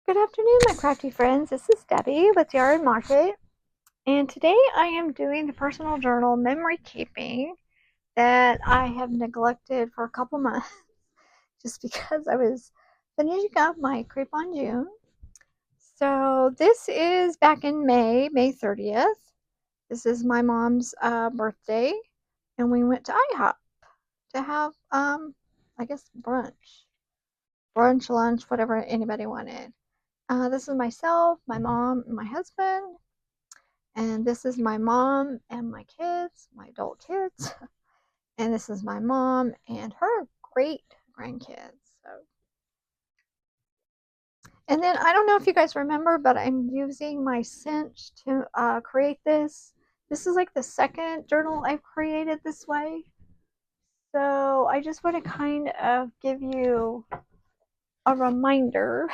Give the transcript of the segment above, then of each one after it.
Good afternoon, my crafty friends. This is Debbie with Yard Market, and today I am doing the personal journal memory keeping that I have neglected for a couple months just because I was finishing up my crepe on June. So this is back in May 30th. This is my mom's birthday, and we went to IHOP to have, I guess, brunch, lunch, whatever anybody wanted. This is myself, my mom, and my husband. And this is my mom and my kids, my adult kids. And this is my mom and her great grandkids. So, and then I don't know if you guys remember, but I'm using my cinch to create this. This is like the second journal I've created this way. So I just want to kind of give you a reminder.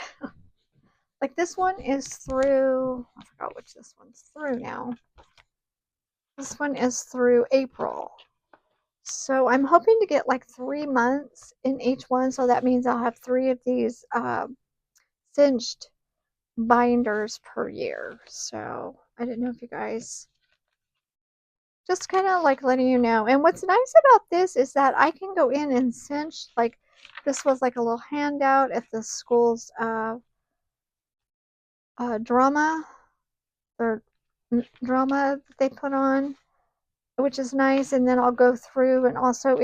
Like this one is through, I forgot which this one's through now. This one is through April. So I'm hoping to get like 3 months in each one. So that means I'll have three of these cinched binders per year. So I didn't know if you guys, just kind of like letting you know. And what's nice about this is that I can go in and cinch. Like this was like a little handout at the school's drama or drama that they put on, which is nice. And then I'll go through, and also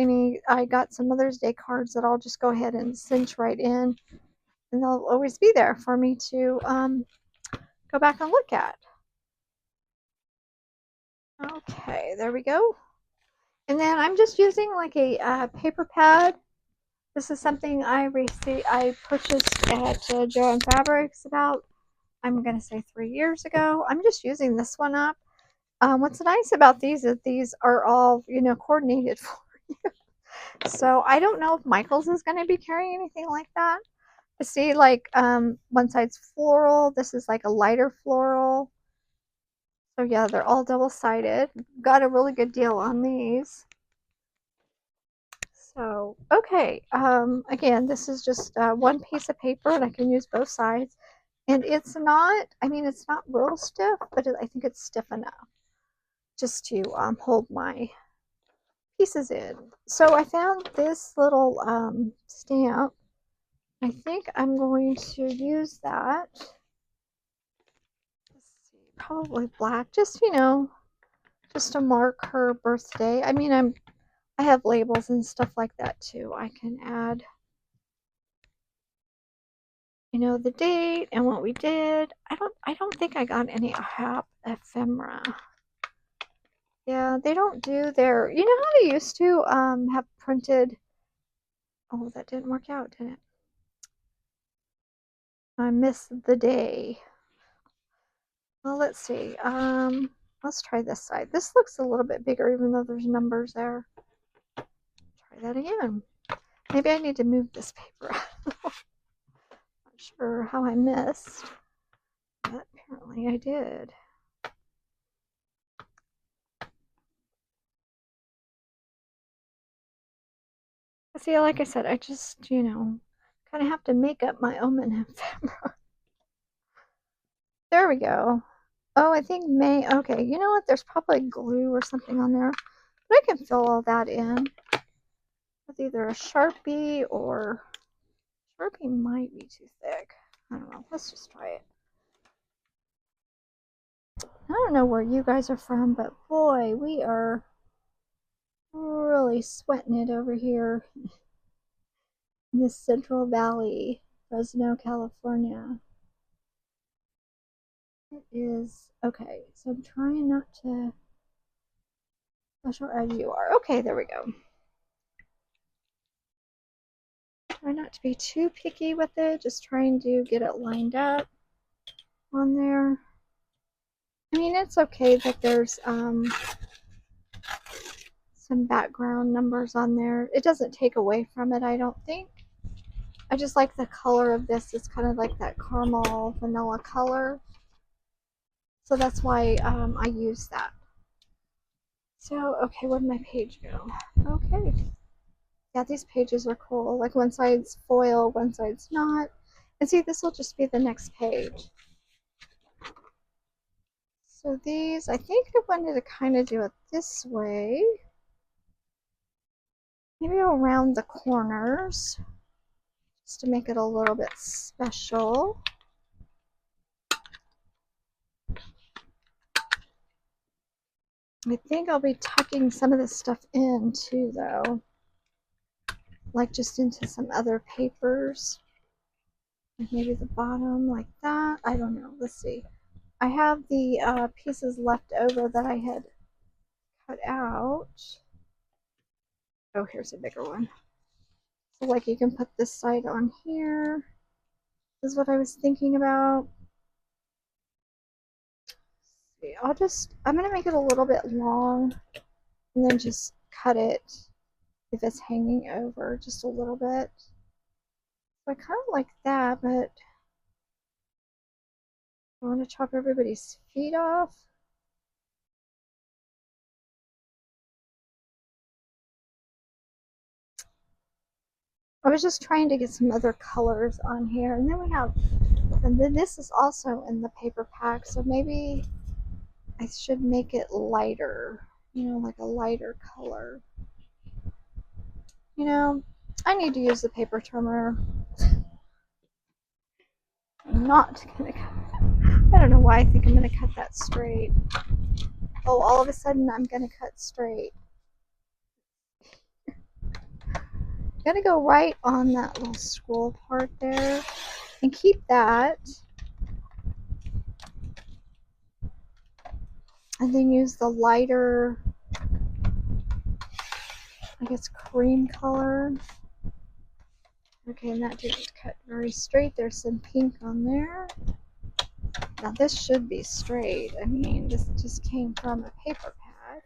I got some Mother's Day cards that I'll just go ahead and cinch right in, and they'll always be there for me to go back and look at. Okay, there we go. And then I'm just using like a paper pad. This is something I purchased at Joe and Fabrics about, I'm going to say 3 years ago. I'm just using this one up. What's nice about these is these are all, coordinated for you. So I don't know if Michael's is going to be carrying anything like that. See, like one side's floral. This is like a lighter floral. So yeah, they're all double-sided. Got a really good deal on these. So, okay. Again, this is just one piece of paper, and I can use both sides. And it's not, I mean, it's not real stiff, but I think it's stiff enough just to hold my pieces in. So I found this little stamp. I think I'm going to use that. Let's see, probably black, just, just to mark her birthday. I mean, I have labels and stuff like that too. I can add, the date and what we did. I don't think I got any IHOP ephemera. Yeah, they don't do their, how they used to have printed. Oh, that didn't work out, did it? I missed the day. Well, let's see. Let's try this side. This looks a little bit bigger, even though there's numbers there. Try that again. Maybe I need to move this paper out. Not sure how I missed, but apparently I did. See, like I said, I just, kind of have to make up my own ephemera. There we go. Oh, I think May. Okay, you know what? There's probably glue or something on there. But I can fill all that in with either a Sharpie, or Sharpie might be too thick. I don't know. Let's just try it. I don't know where you guys are from, but boy, we are really sweating it over here in this Central Valley, Fresno, California. It is okay. So I'm trying not to flush out as you are. Okay, there we go. Try not to be too picky with it. Just trying to get it lined up on there. I mean, it's okay that there's some background numbers on there. It doesn't take away from it, I don't think. I just like the color of this. It's kind of like that caramel vanilla color. So that's why I use that. So, okay, where did my page go? Okay. Yeah, these pages are cool. Like one side's foil, one side's not. And see, this will just be the next page. So these, I think I wanted to kind of do it this way. Maybe around the corners, just to make it a little bit special. I think I'll be tucking some of this stuff in too, though. Like just into some other papers. Like maybe the bottom like that. I don't know. Let's see. I have the pieces left over that I had cut out. Oh, here's a bigger one. So like you can put this side on here. This is what I was thinking about. I'm going to make it a little bit long and then just cut it if it's hanging over just a little bit. So I kind of like that, but I want to chop everybody's feet off. I was just trying to get some other colors on here. And then this is also in the paper pack, so maybe I should make it lighter, like a lighter color. I need to use the paper trimmer. I'm not gonna cut. I don't know why I think I'm gonna cut that straight. Oh, all of a sudden I'm gonna cut straight. Gotta go right on that little scroll part there and keep that. And then use the lighter, I guess, cream color. Okay, and that didn't cut very straight. There's some pink on there. Now this should be straight. I mean, this just came from a paper pad.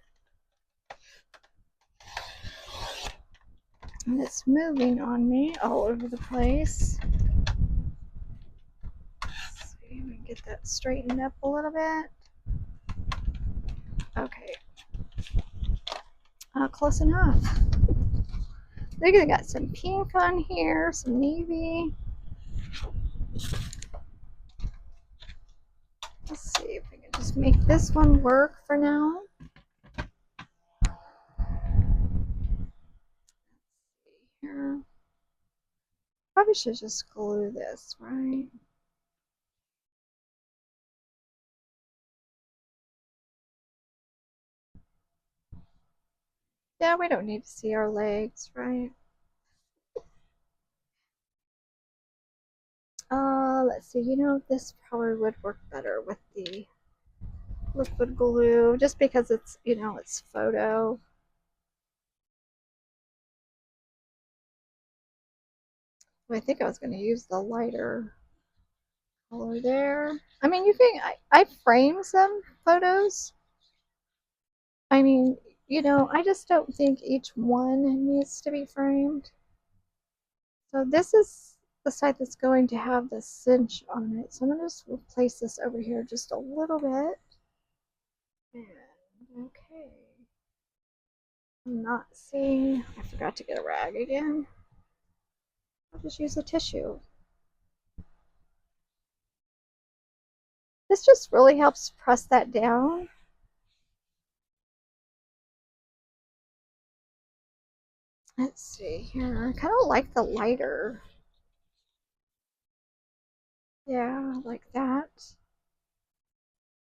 And it's moving on me all over the place. Let's see if we can get that straightened up a little bit. Okay. Close enough. Look, I got some pink on here, some navy. Let's see if we can just make this one work for now. Here. Probably should just glue this, right? Yeah, we don't need to see our legs, right? Let's see, this probably would work better with the liquid glue, just because it's, it's photo. I think I was going to use the lighter color there. I mean, I framed some photos. I mean, I just don't think each one needs to be framed. So this is the side that's going to have the cinch on it. So I'm going to just place this over here just a little bit. And okay. I'm not seeing, I forgot to get a rag again. I'll just use a tissue. This just really helps press that down. Let's see here. I kind of like the lighter. Yeah, like that.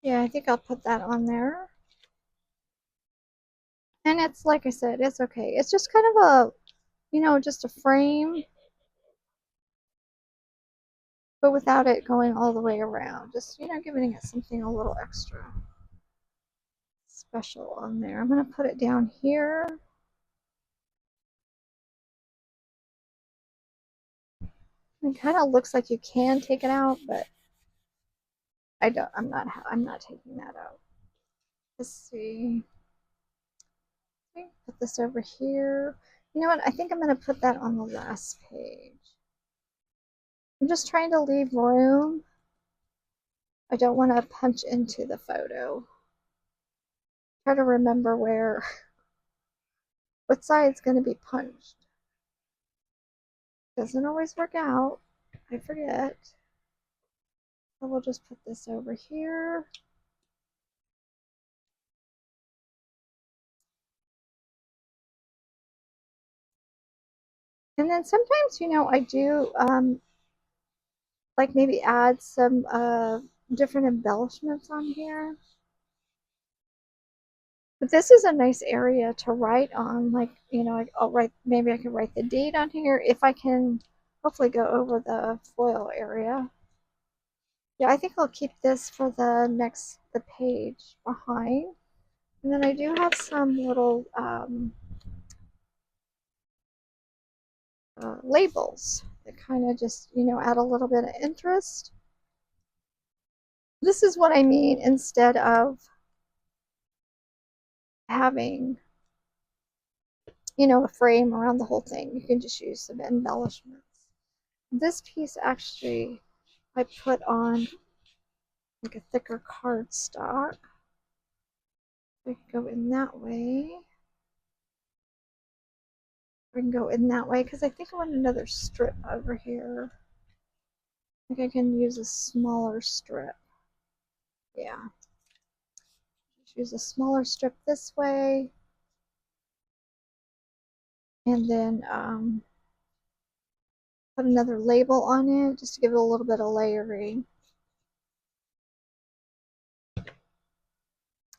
Yeah, I think I'll put that on there. And it's, like I said, it's okay. It's just kind of a, just a frame, but without it going all the way around. Just, giving it something a little extra special on there. I'm going to put it down here. It kind of looks like you can take it out, but I'm not taking that out. Let's see. Put this over here. You know what? I think I'm going to put that on the last page. I'm just trying to leave room. I don't want to punch into the photo. Try to remember what side's going to be punched. Doesn't always work out. I forget. So we'll just put this over here. And then sometimes, you know, I do like maybe add some different embellishments on here. But this is a nice area to write on. Like, you know, I'll write, maybe I can write the date on here if I can hopefully go over the foil area. Yeah, I think I'll keep this for the page behind. And then I do have some little labels that kind of just, you know, add a little bit of interest. This is what I mean, instead of having, you know, a frame around the whole thing. You can just use some embellishments. This piece actually I put on like a thicker cardstock. I can go in that way. I can go in that way because I think I want another strip over here. I think I can use a smaller strip. Yeah. Just use a smaller strip this way. And then put another label on it just to give it a little bit of layering. I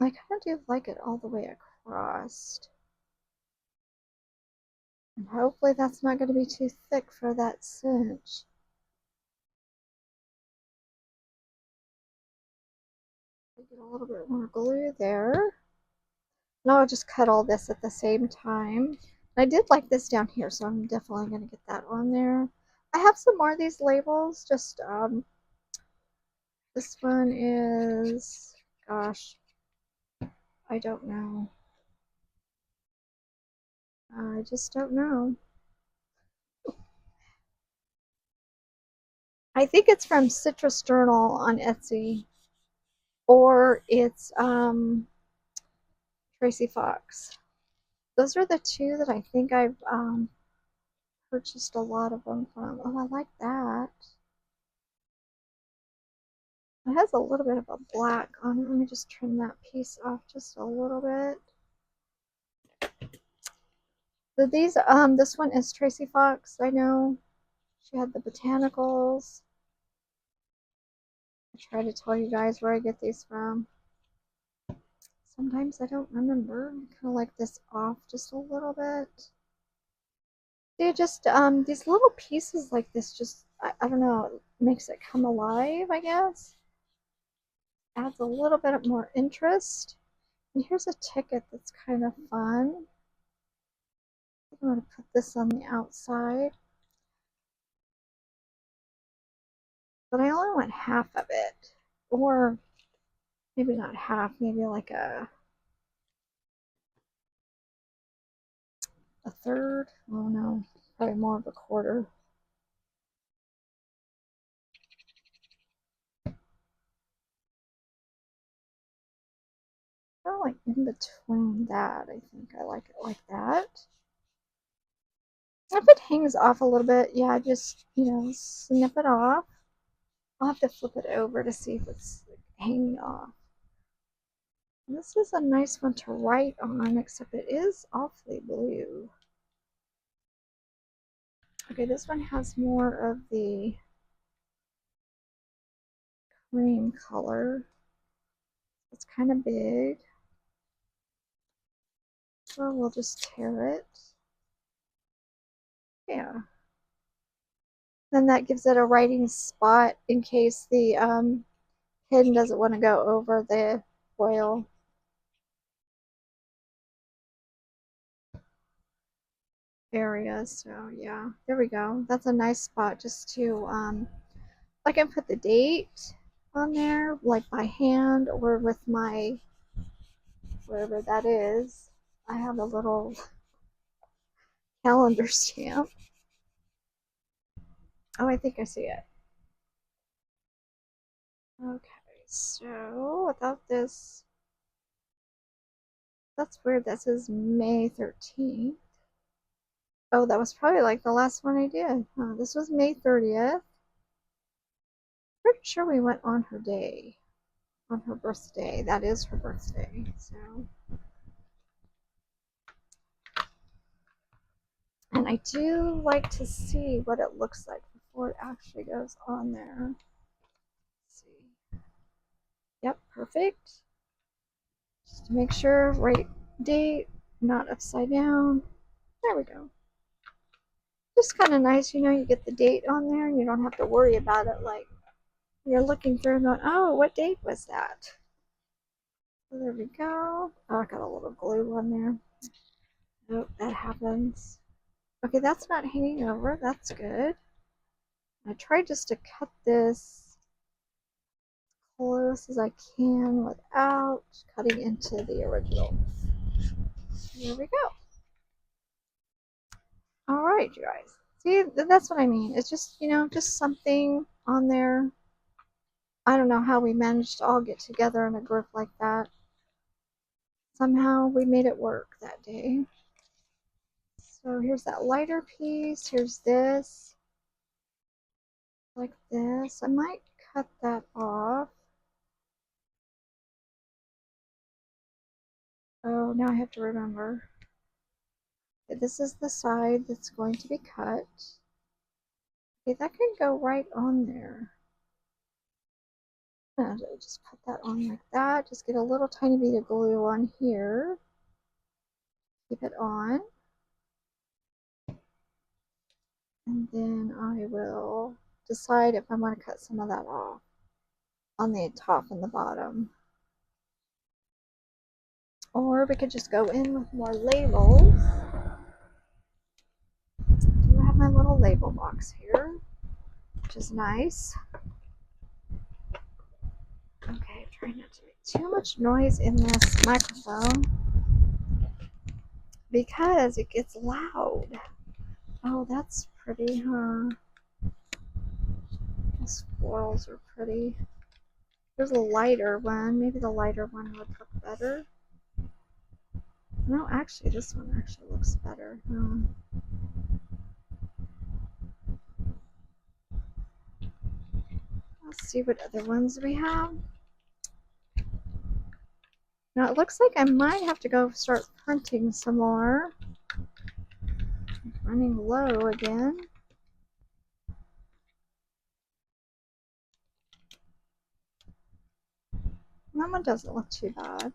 kind of do like it all the way across. And hopefully that's not going to be too thick for that cinch. Get a little bit more glue there. Now I'll just cut all this at the same time. I did like this down here, so I'm definitely going to get that on there. I have some more of these labels. Just this one is, gosh, I don't know. I just don't know. I think it's from Citrus Journal on Etsy, or it's Tracy Fox. Those are the two that I think I've purchased a lot of them from. Oh, I like that. It has a little bit of a black on it. Let me just trim that piece off just a little bit. So these, this one is Tracy Fox. I know she had the botanicals. I try to tell you guys where I get these from. Sometimes I don't remember. I kind of like this off just a little bit. They just, these little pieces like this just, I don't know, it makes it come alive, I guess. Adds a little bit more interest. And here's a ticket that's kind of fun. I'm going to put this on the outside. But I only want half of it. Or maybe not half, maybe like a third. Oh no, probably more of a quarter. Kind of like in between that. I think I like it like that. If it hangs off a little bit, yeah, just, you know, snip it off. I'll have to flip it over to see if it's hanging off. And this is a nice one to write on, except it is awfully blue. Okay, this one has more of the cream color. It's kind of big. So we'll just tear it. Yeah. Then that gives it a writing spot in case the pen doesn't want to go over the foil. Area. So yeah, there we go. That's a nice spot just to I can put the date on there, like by hand or with my wherever that is. I have a little calendar stamp. Oh, I think I see it. Okay, so without this, that's weird. That says May 13th. Oh, that was probably like the last one I did. This was May 30th. pretty sure we went on her day, on her birthday. That is her birthday, so. And I do like to see what it looks like before it actually goes on there. Let's see. Yep, perfect. Just to make sure, right date, not upside down. There we go. Just kind of nice, you know, you get the date on there and you don't have to worry about it like you're looking through and going, oh, what date was that? So there we go. Oh, I got a little glue on there. Nope, that happens. Okay, that's not hanging over. That's good. I tried just to cut this close as I can without cutting into the original. There we go. All right, you guys. See, that's what I mean. It's just, you know, just something on there. I don't know how we managed to all get together in a group like that. Somehow we made it work that day. So here's that lighter piece. Here's this. Like this. I might cut that off. Oh, now I have to remember. This is the side that's going to be cut. Okay, that can go right on there. And just put that on like that. Just get a little tiny bit of glue on here. Keep it on. And then I will decide if I want to cut some of that off on the top and the bottom. Or we could just go in with more labels. I do have my little label box here, which is nice. Okay, trying not to make too much noise in this microphone because it gets loud. Oh, that's pretty, huh? Those florals are pretty. There's a lighter one. Maybe the lighter one would look better. No, actually, this one actually looks better. Let's see what other ones we have. Now, it looks like I might have to go start printing some more. Running low again. That one doesn't look too bad.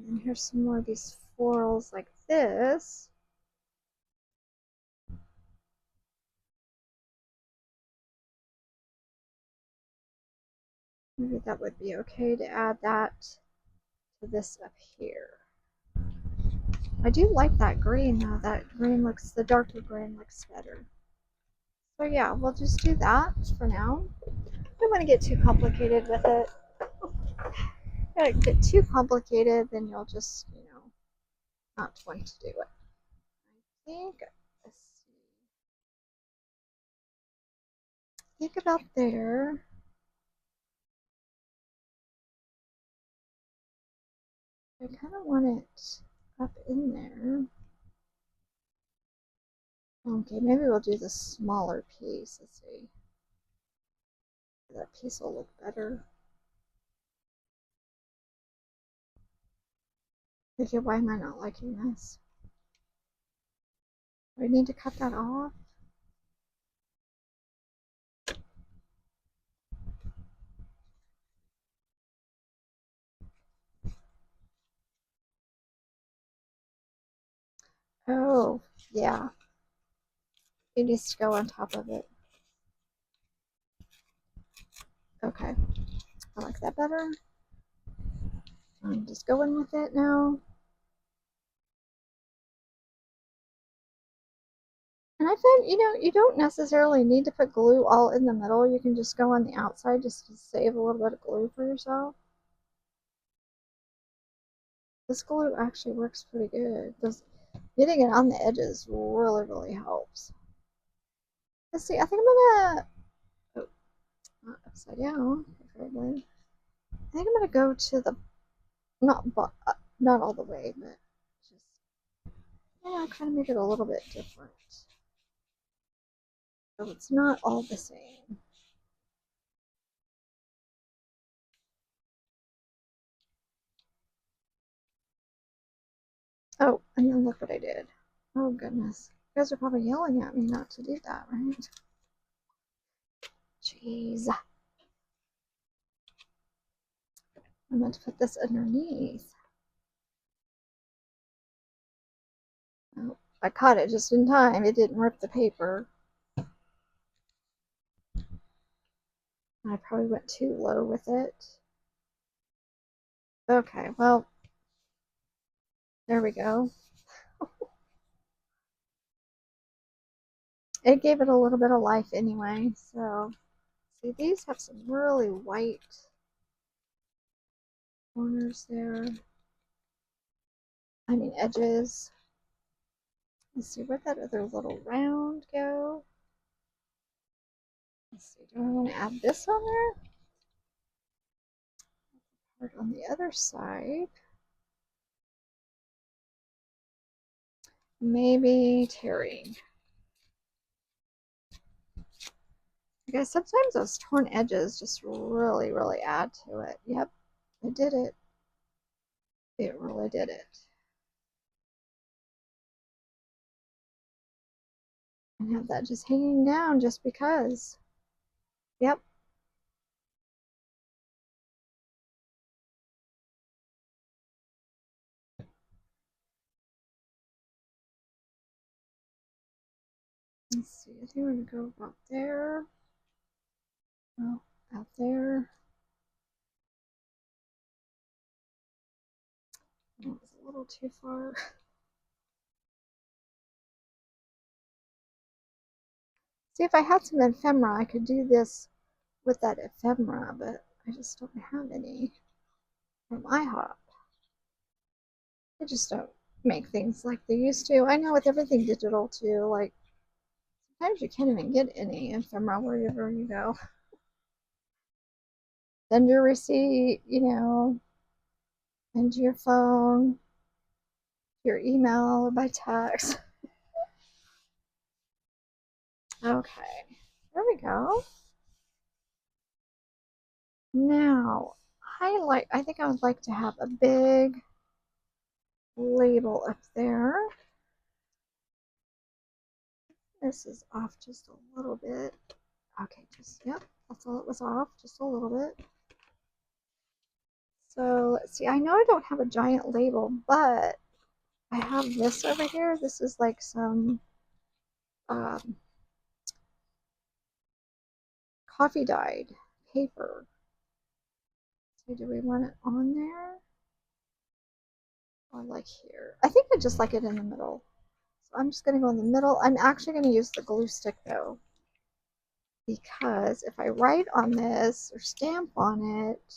And here's some more of these florals like this. Maybe that would be okay to add that to this up here. I do like that green though. That green looks, the darker green looks better. So yeah, we'll just do that for now. Don't want to get too complicated with it. If it get too complicated, then you'll just, you know, not want to do it. I think about there. I kind of want it up in there. Okay, maybe we'll do the smaller piece. Let's see. That piece will look better. Okay, why am I not liking this? Do I need to cut that off? Oh, yeah. It needs to go on top of it. Okay, I like that better. I'm just going with it now. And I find, you know, you don't necessarily need to put glue all in the middle. You can just go on the outside just to save a little bit of glue for yourself. This glue actually works pretty good. Getting it on the edges really, really helps. Let's see, I think I'm gonna, oh, not upside down, preferably. I think I'm gonna go to the, not all the way, but just, yeah, kind of make it a little bit different. So it's not all the same. Oh, and then look what I did. Oh goodness. You guys are probably yelling at me not to do that, right? Jeez. I meant to put this underneath. Oh, I caught it just in time. It didn't rip the paper. I probably went too low with it. Okay, well, there we go. It gave it a little bit of life anyway. So, see, these have some really white corners there. I mean, edges. Let's see, where'd that other little round go? Let's see, do I want to add this on there? Part on the other side. Maybe tearing. Because sometimes those torn edges just really, really add to it. Yep, it did it. It really did it. And have that just hanging down just because. Yep. Let's see, I think we're going to go about there. Oh, out there. That was a little too far. See, if I had some ephemera, I could do this with that ephemera, but I just don't have any from IHOP. They just don't make things like they used to. I know with everything digital too, like sometimes you can't even get any ephemera wherever you go. Send your receipt, into your phone, your email, or by text. Okay, there we go. Now, I think I would like to have a big label up there. This is off just a little bit. Okay, yep, that's all it was off, just a little bit. So let's see, I know I don't have a giant label, but I have this over here. This is like some coffee dyed paper. So do we want it on there? Or like here? I think I just like it in the middle. So I'm just going to go in the middle. I'm actually going to use the glue stick though, because if I write on this or stamp on it,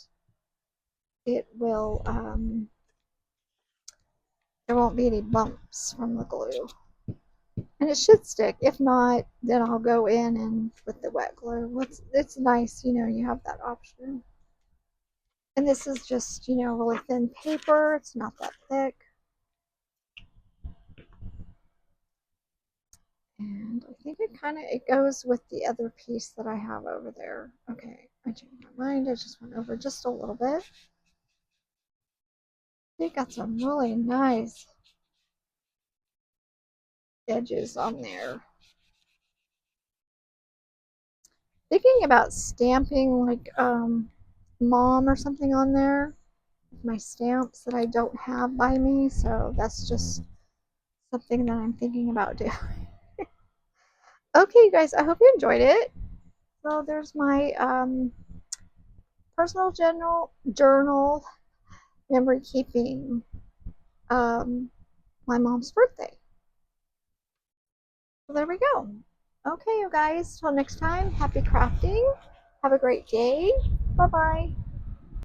it will, there won't be any bumps from the glue. And it should stick. If not, then I'll go in and with the wet glue. It's nice, you have that option. And this is just, really thin paper. It's not that thick. And I think it goes with the other piece that I have over there. Okay, I changed my mind. I just went over just a little bit. They got some really nice edges on there. Thinking about stamping like mom or something on there. My stamps that I don't have by me, so that's just something that I'm thinking about doing. Okay, you guys, I hope you enjoyed it. So there's my personal journal memory keeping my mom's birthday. So there we go. Okay, you guys, till next time, happy crafting. Have a great day. Bye bye.